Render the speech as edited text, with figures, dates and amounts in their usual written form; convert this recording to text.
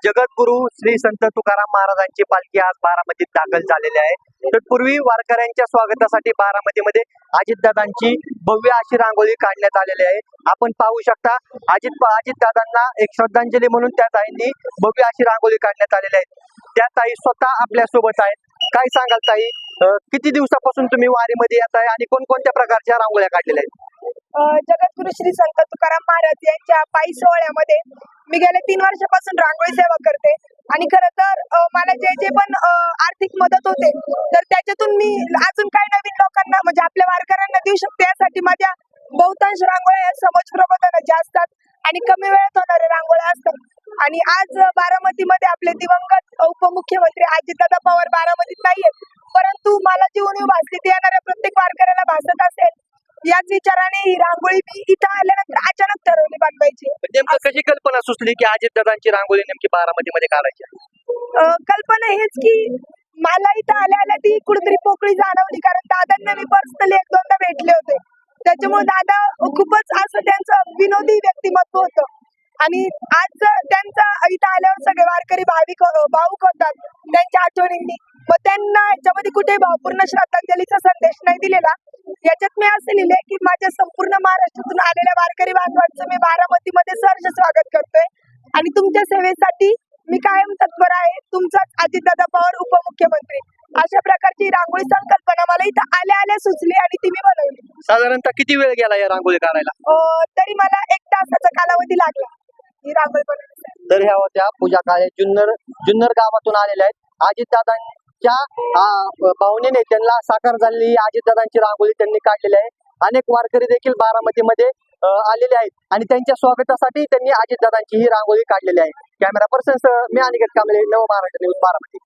जगद्गुरु श्री संत तुकाराम महाराजांची पालखी आज बारामतीत दाखल झालेली आहे. तत्पूर्वी वारकऱ्यांच्या स्वागतासाठी बारामतीमध्ये अजितदादांची भव्य अशी रांगोळी काढण्यात आलेली आहे. आपण पाहू शकता अजितदादांना एक श्रद्धांजली म्हणून त्या ताईंनी भव्य अशी रांगोळी काढण्यात आलेली आहे. त्या ताई स्वतः आपल्या सोबत आहेत. काय सांगाल ताई, किती दिवसापासून तुम्ही वारीमध्ये येत आहे आणि कोणकोणत्या प्रकारच्या रांगोळ्या काढलेल्या आहेत? जगद्गुरु श्री संत तुकाराम महाराज यांच्या पायी सोहळ्यामध्ये मी गेल्या 3 वर्षापासून रांगोळी सेवा करते आणि खरं तर मला जे पण आर्थिक मदत होते तर त्याच्यातून मी अजून काही नवीन लोकांना म्हणजे आपल्या वारकऱ्यांना देऊ शकते. यासाठी माझ्या बहुतांश रांगोळ्या या समाज प्रबोधनाच्या असतात आणि कमी वेळात होणाऱ्या रांगोळ्या असतात. आणि आज बारामतीमध्ये आपले दिवंगत उपमुख्यमंत्री अजितदादा पवार बारामतीत नाहीयेत, परंतु मला जी उणीव भासली ती येणाऱ्या प्रत्येक वारकऱ्याला भासत असेल. याच विचाराने ही रांगोळी मी इथं आल्यानंतर अचानक ठरवली बनवायची. नेमकं कशी कल्पना सुचली की अजितदादांची रांगोळी नेमकी बारामतीमध्ये काढायची? कल्पना हेच की मला इथं आल्या आल्या ती कुठेतरी पोकळी जाणवली, कारण दादांना मी पर्सनली 1-2दा भेटले होते. त्याच्यामुळे दादा खूपच असं त्यांचं विनोदी व्यक्तिमत्व होतं आणि आज त्यांचा इथं आल्यावर सगळे वारकरी भावुक होतात त्यांच्या आठवणींनी. मग त्यांना याच्यामध्ये कुठेही भावपूर्ण श्रद्धांजलीचा संदेश नाही दिलेला. याच्यात मी असं लिहिले की माझ्या संपूर्ण महाराष्ट्रातून आलेल्या वारकरी बांधवांचं मी बारामतीमध्ये सहर्ष स्वागत करतोय आणि तुमच्या सेवेसाठी मी कायम तत्पर आहे. तुमचाच अजितदादा पवार उपमुख्यमंत्री. अशा प्रकारची रांगोळी संकल्पना मला इथं आल्या आल्या सुचली आणि ती मी बनवली. साधारणतः किती वेळ गेला या रांगोळी काढायला? तरी मला 1 तासाचा कालावधी लागला ही रांगोळी बनवण्यासाठी. तर ह्या होत्या पूजा काळे जुन्नर गावातून आलेल्या आहेत. अजितदादांच्या भावनेने त्यांना साकार झालेली अजितदादांची रांगोळी त्यांनी काढलेली आहे. अनेक वारकरी देखील बारामतीमध्ये आलेले आहेत आणि त्यांच्या स्वागतासाठी त्यांनी अजितदादांची ही रांगोळी काढलेली आहे. कॅमेरा पर्सन मी अनिकेत कांबळे, नव महाराष्ट्र न्यूज, बारामती.